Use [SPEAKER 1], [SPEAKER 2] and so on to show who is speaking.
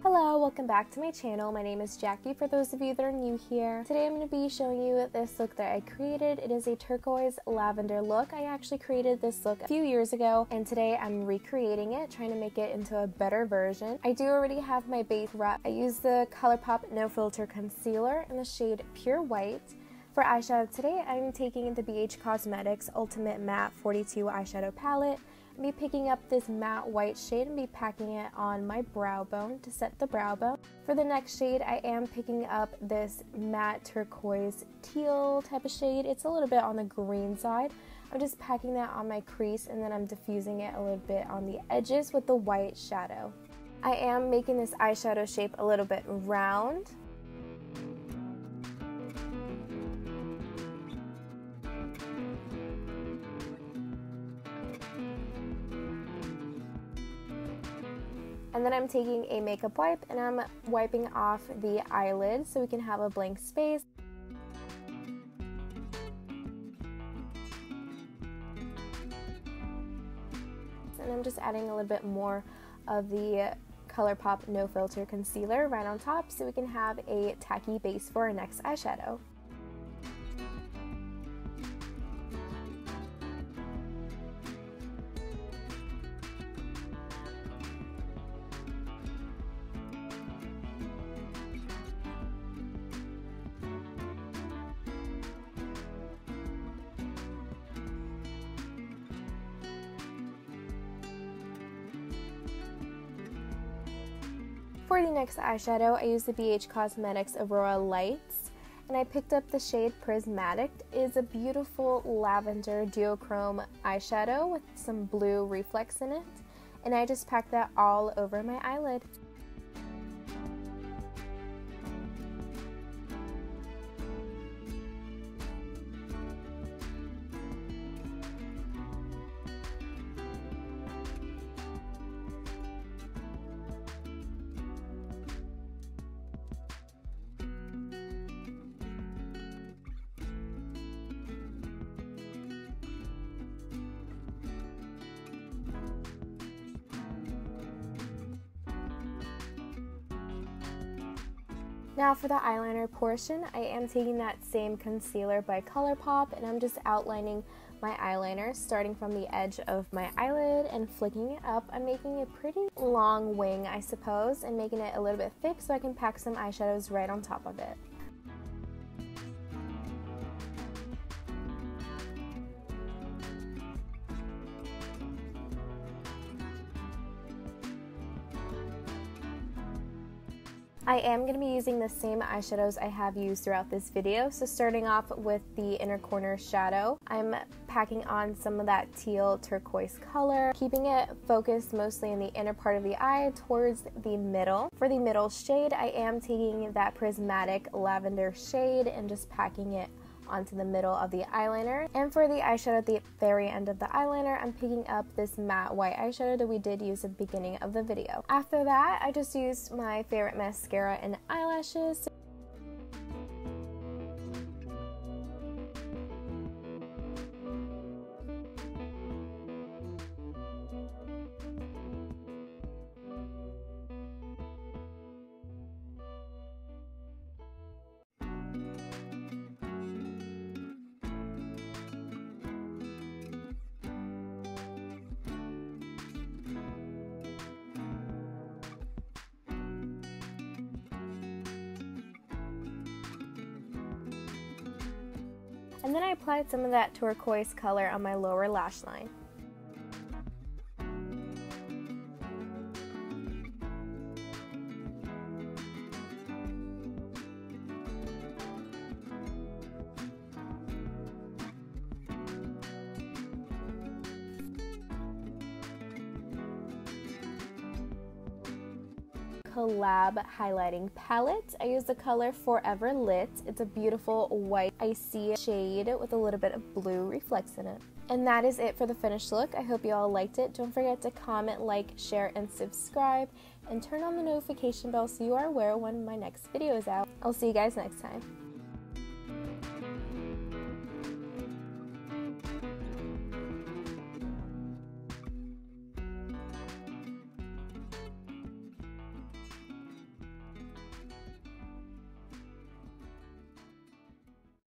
[SPEAKER 1] Hello, welcome back to my channel. My name is Jackie for those of you that are new here. Today I'm going to be showing you this look that I created. It is a turquoise lavender look. I actually created this look a few years ago and today I'm recreating it, trying to make it into a better version. I do already have my base wrap. I use the ColourPop No Filter Concealer in the shade Pure White. For eyeshadow today, I'm taking the BH Cosmetics Ultimate Matte 42 eyeshadow palette. I'll be picking up this matte white shade and be packing it on my brow bone to set the brow bone. For the next shade, I am picking up this matte turquoise teal type of shade. It's a little bit on the green side. I'm just packing that on my crease and then I'm diffusing it a little bit on the edges with the white shadow. I am making this eyeshadow shape a little bit round. And then I'm taking a makeup wipe and I'm wiping off the eyelid so we can have a blank space. And I'm just adding a little bit more of the ColourPop No Filter Concealer right on top so we can have a tacky base for our next eyeshadow. For the next eyeshadow, I used the BH Cosmetics Aurora Lights, and I picked up the shade Prismatic. It is a beautiful lavender duochrome eyeshadow with some blue reflex in it, and I just packed that all over my eyelid. Now for the eyeliner portion, I am taking that same concealer by ColourPop and I'm just outlining my eyeliner starting from the edge of my eyelid and flicking it up. I'm making a pretty long wing, I suppose, and making it a little bit thick so I can pack some eyeshadows right on top of it. I am going to be using the same eyeshadows I have used throughout this video. So starting off with the inner corner shadow, I'm packing on some of that teal turquoise color, keeping it focused mostly in the inner part of the eye towards the middle. For the middle shade, I am taking that prismatic lavender shade and just packing it onto the middle of the eyeliner. And for the eyeshadow at the very end of the eyeliner, I'm picking up this matte white eyeshadow that we did use at the beginning of the video. After that, I just used my favorite mascara and eyelashes. And then I applied some of that turquoise color on my lower lash line. Collab highlighting palette. I use the color Forever Lit. It's a beautiful white icy shade with a little bit of blue reflex in it. And that is it for the finished look. I hope you all liked it. Don't forget to comment, like, share, and subscribe, and turn on the notification bell so you are aware when my next video is out. I'll see you guys next time.